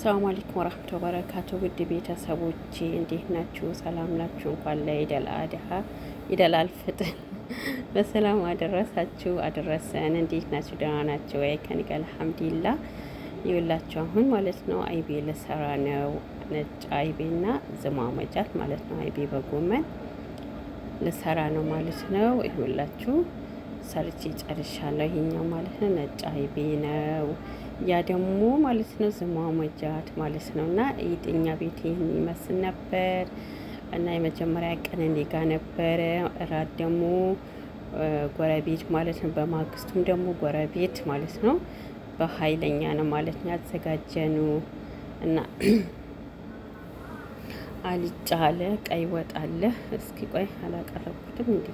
ሰላም አለይኩም ወራህመቱላሂ ወበረካቱ። ውድ ቤተሰቦቼ እንዴት ናችሁ? ሰላም ናችሁ? እንኳን ለኢደል አድሃ ኢደል አልፍጥር በሰላም አደረሳችሁ አደረሰን። እንዴት ናችሁ? ደህና ናችሁ ወይ? ከኔ ጋር አልሐምዱሊላህ። ይኸውላችሁ አሁን ማለት ነው አይቤ ልሰራ ነው። ነጭ አይቤና ዝማመጃት ማለት ነው። አይቤ በጎመን ልሰራ ነው ማለት ነው። ይኸውላችሁ ሰርቼ ጨርሻለሁ። ይሄኛው ማለት ነው ነጭ አይቤ ነው። ያ ደግሞ ማለት ነው ዝማመጃት ማለት ነው። እና እኛ ቤት ይህን ይመስል ነበር እና የመጀመሪያ ቀን እኔ ጋር ነበረ። እራት ደግሞ ጎረቤት ማለት ነው። በማግስቱም ደግሞ ጎረቤት ማለት ነው። በኃይለኛ ነው ማለት ነው ያዘጋጀኑ እና አልጫ አለ፣ ቀይ ወጥ አለ። እስኪ ቆይ አላቀረብኩትም እንዴ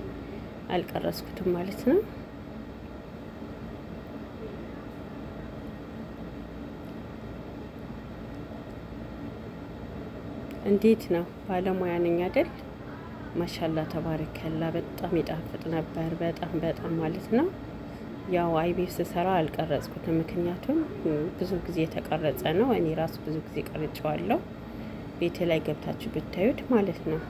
አልቀረስኩትም ማለት ነው። እንዴት ነው? ባለሙያ ነኝ አይደል? ማሻላ ተባረከላ። በጣም ይጣፍጥ ነበር። በጣም ማለት ነው። ያው አይቤ ስሰራ አልቀረጽኩትም፣ ምክንያቱም ብዙ ጊዜ የተቀረጸ ነው። እኔ ራሱ ብዙ ጊዜ ቀርጬዋለሁ። ቤት ላይ ገብታችሁ ብታዩት ማለት ነው።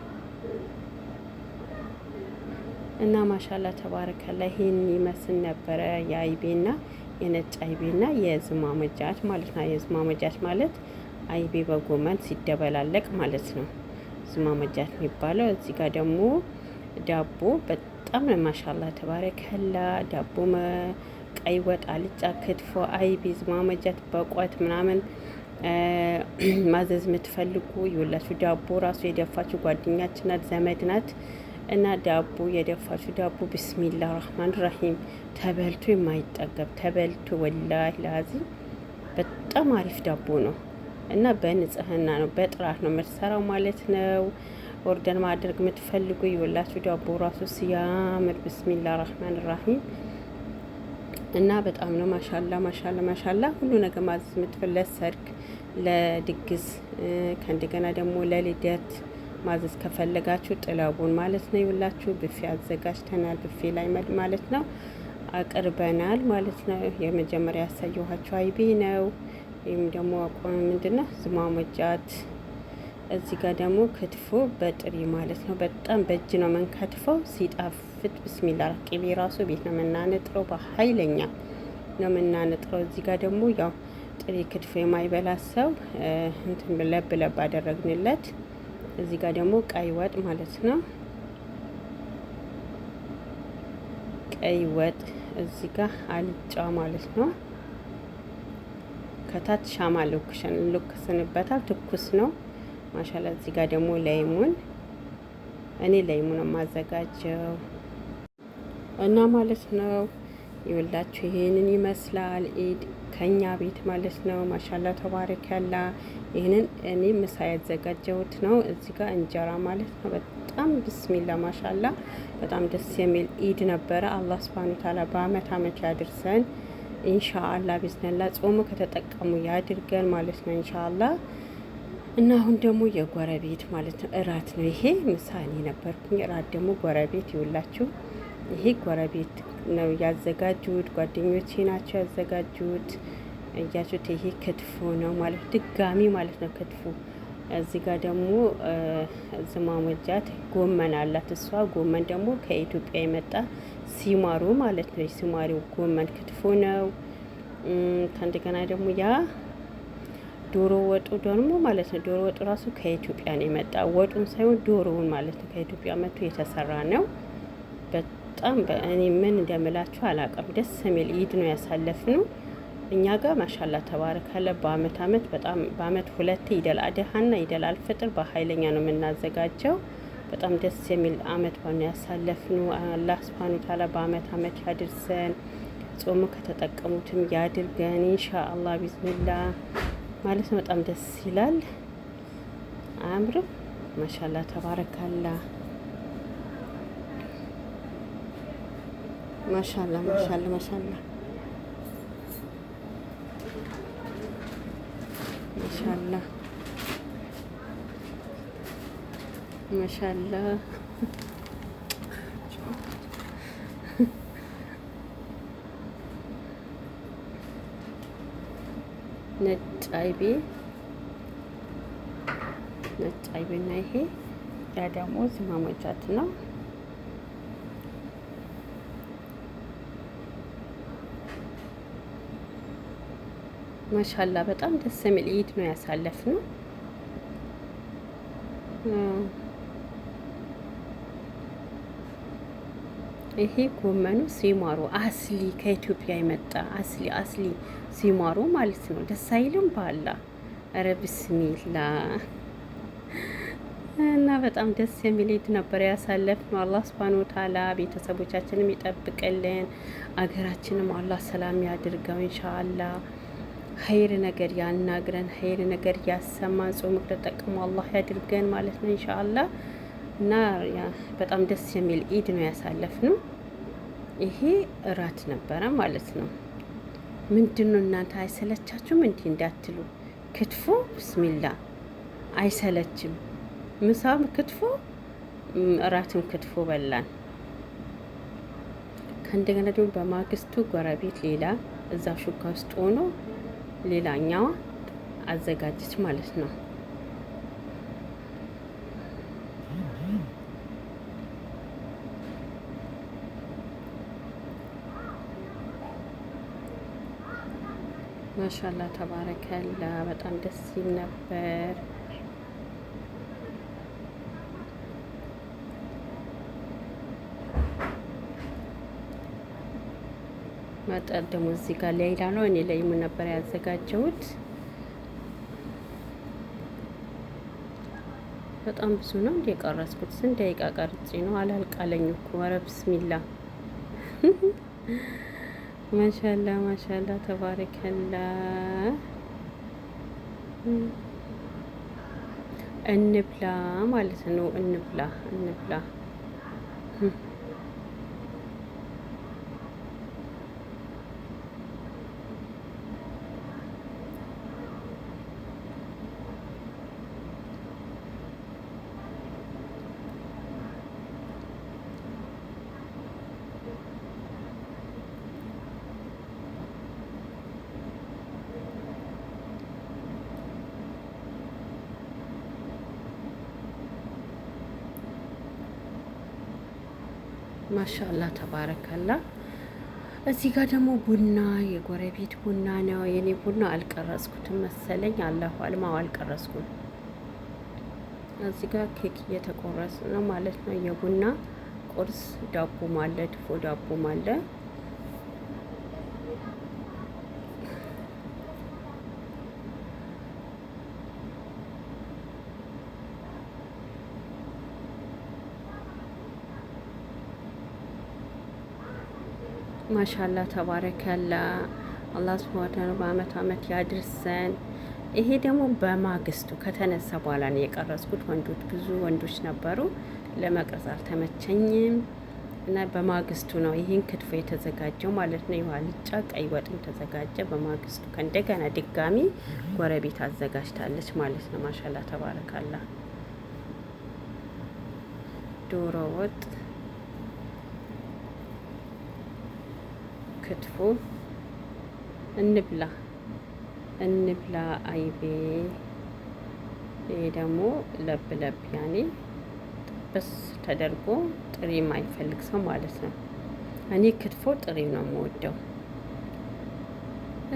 እና ማሻላ ተባረከላ ይሄን ይመስል ነበረ የአይቤና የነጭ አይቤና የዝማመጃት ማለት ነው። የዝማመጃት ማለት አይቤ በጎመን ሲደበላለቅ ማለት ነው ዝማመጃት የሚባለው። እዚህ ጋር ደግሞ ዳቦ በጣም ማሻላ ተባረከላ። ዳቦ፣ ቀይ ወጥ፣ አልጫ፣ ክትፎ፣ አይቤ፣ ዝማመጃት በቆት ምናምን ማዘዝ የምትፈልጉ ይኸውላችሁ ዳቦ ራሱ የደፋችሁ ጓደኛችን ናት፣ ዘመድ ናት። እና ዳቦ የደፋችሁ ዳቦ ቢስሚላ ራህማን ራሂም ተበልቶ የማይጠገብ ተበልቶ ወላሂ ላዚም በጣም አሪፍ ዳቦ ነው። እና በንጽህና ነው በጥራት ነው የምትሰራው ማለት ነው። ኦርደር ማድረግ የምትፈልጉ ይኸውላችሁ ዳቦ ራሱ ሲያምር ቢስሚላ ራህማን ራሂም እና በጣም ነው ማሻላ ሁሉ ነገር ማዘዝ የምትፈልጉ ለሰርግ፣ ለድግስ ከእንደገና ደግሞ ለልደት ማዘዝ ከፈለጋችሁ ጥለቡን ማለት ነው። ይኸውላችሁ ብፌ አዘጋጅተናል። ብፌ ላይ ማለት ነው አቅርበናል ማለት ነው። የመጀመሪያ ያሳየኋችሁ አይቤ ነው። ይህም ደግሞ ምንድነው ዝማመጃት። እዚህ ጋር ደግሞ ክትፎ በጥሪ ማለት ነው። በጣም በእጅ ነው መንከትፈው ሲጣፍጥ ብስሚላ። ቅቤ ራሱ ቤት ነው የምናነጥረው፣ በኃይለኛ ነው የምናነጥረው። እዚህ ጋር ደግሞ ያው ጥሬ ክትፎ የማይበላ ሰው እንትን ለብ አደረግንለት። እዚህ ጋር ደግሞ ቀይ ወጥ ማለት ነው። ቀይ ወጥ እዚህ ጋር አልጫ ማለት ነው። ከታች ሻማ ልኩስንበታል፣ ትኩስ ነው ማሻላ። እዚህ ጋር ደግሞ ለይሙን፣ እኔ ለይሙን የማዘጋጀው እና ማለት ነው። ይኸውላችሁ ይሄንን ይመስላል ኢድ ከኛ ቤት ማለት ነው። ማሻላ ተባረክ ያላ። ይሄንን እኔ ምሳ ያዘጋጀሁት ነው። እዚህ ጋር እንጀራ ማለት ነው። በጣም ብስሚላ ማሻላ በጣም ደስ የሚል ኢድ ነበረ። አላህ ሱብሃነሁ ወተዓላ በአመት አመት ያድርሰን ኢንሻአላህ። ቢዝነላ ጾሙ ከተጠቀሙ ያድርገን ማለት ነው ኢንሻአላህ። እና አሁን ደግሞ የጎረቤት ማለት ነው እራት ነው። ይሄ ምሳ እኔ ነበርኩኝ፣ እራት ደግሞ ጎረቤት ይውላችሁ። ይሄ ጎረቤት ነው ያዘጋጁት፣ ጓደኞቼ ናቸው ያዘጋጁት። እያችሁት ይሄ ክትፎ ነው ማለት ድጋሚ ማለት ነው ክትፎ። እዚህ ጋር ደግሞ ዝማመጃት ጎመን አላት እሷ። ጎመን ደግሞ ከኢትዮጵያ የመጣ ሲማሩ ማለት ነው። ሲማሪው ጎመን ክትፎ ነው። ከእንደገና ደግሞ ያ ዶሮ ወጡ ደግሞ ማለት ነው። ዶሮ ወጡ ራሱ ከኢትዮጵያ ነው የመጣ፣ ወጡን ሳይሆን ዶሮውን ማለት ነው ከኢትዮጵያ መጥቶ የተሰራ ነው። በጣም እኔ ምን እንደምላችሁ አላውቅም። ደስ የሚል ኢድ ነው ያሳለፍነው እኛ ጋር ማሻላ ተባረካለ። በአመት አመት በጣም በአመት ሁለት ኢደል አድሃና ኢደል አልፍጥር በኃይለኛ ነው የምናዘጋጀው። በጣም ደስ የሚል አመት ባነው ያሳለፍነው። አላህ ሱብሃነሁ ወተዓላ በአመት አመት ያድርሰን፣ ጾሙ ከተጠቀሙትም ያድርገን ኢንሻአላህ ቢዝኒላህ ማለት ነው። በጣም ደስ ይላል። አያምርም? ማሻላ ተባረካላ። ማሻላ ማሻላ ማሻላ ማሻላ ማሻላ ነጭ አይቤ ነጭ አይብና ይሄ ያ ደግሞ ዝማሞቻት ነው። ማሻላ በጣም ደስ የሚል ኢድ ነው ያሳለፍነው። ይሄ ጎመኑ ሲማሩ አስሊ ከኢትዮጵያ የመጣ አስሊ ሲማሩ ማለት ነው። ደስ አይልም? ባላ ኧረ ብስሚላ እና በጣም ደስ የሚል ኢድ ነበር ያሳለፍነው። አላህ ሱብሃነሁ ወተዓላ ቤተሰቦቻችንም ይጠብቅልን፣ አገራችንም አላህ ሰላም ያድርገው ኢንሻአላህ። ኸይር ነገር ያናግረን፣ ኸይር ነገር ያሰማን፣ ጾም ተጠቅሞ አላህ ያድርገን ማለት ነው ኢንሻአላህ። እና በጣም ደስ የሚል ኢድ ነው ያሳለፍነው። ይሄ እራት ነበረ ማለት ነው። ምንድነው እናንተ አይሰለቻችሁም? እንዲህ እንዳትሉ ክትፎ ብስሚላ አይሰለችም። ምሳም ክትፎ እራትም ክትፎ በላን። ከእንደገና ደግሞ በማግስቱ ጎረቤት ሌላ እዛ ሹካ ውስጥ ሆኖ ሌላኛዋ አዘጋጀች ማለት ነው። ማሻላ ተባረከላ በጣም ደስ ይል ነበር። መጠጥ ደግሞ እዚህ ጋር ሌላ ነው። እኔ ለይሙ ነበር ያዘጋጀሁት። በጣም ብዙ ነው እንደ የቀረጽኩት። ስንት ደቂቃ ቀርጬ ነው? አላልቃለኝ እኮ ኧረ ብስሚላ ማሻላ ማሻላ ተባረከላ። እንብላ ማለት ነው። እንብላ እንብላ። ማሻአላ ተባረከላ። እዚህ ጋር ደግሞ ቡና የጎረቤት ቡና ነው። የኔ ቡና አልቀረጽኩትም መሰለኝ። አላሁ አልማው አልቀረጽኩም። እዚህ ጋር ኬክ እየተቆረሰ ነው ማለት ነው። የቡና ቁርስ ዳቦም አለ፣ ድፎ ዳቦም አለ። ማሻላ ተባረከላ። አላህ ሱብሃነሁ ወተዓላ በአመት አመት ያድርሰን። ይሄ ደግሞ በማግስቱ ከተነሳ በኋላ ነው የቀረጽኩት። ወንዶች ብዙ ወንዶች ነበሩ፣ ለመቅረጽ አልተመቸኝም እና በማግስቱ ነው ይህን ክትፎ የተዘጋጀው ማለት ነው። የዋልጫ ቀይ ወጥም ተዘጋጀ በማግስቱ። ከእንደገና ድጋሚ ጎረቤት አዘጋጅታለች ማለት ነው። ማሻላ ተባረከላ። ዶሮ ወጥ፣ ክትፎ እንብላ እንብላ አይቤ። ይሄ ደግሞ ለብ ለብ ያኔ ጥብስ ተደርጎ ጥሬ የማይፈልግ ሰው ማለት ነው። እኔ ክትፎ ጥሬ ነው የምወደው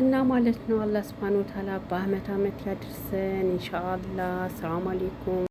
እና ማለት ነው። አላህ ሱብሃነሁ ወተዓላ በአመት አመት ያድርሰን ኢንሻአላህ። ሰላም አለይኩም።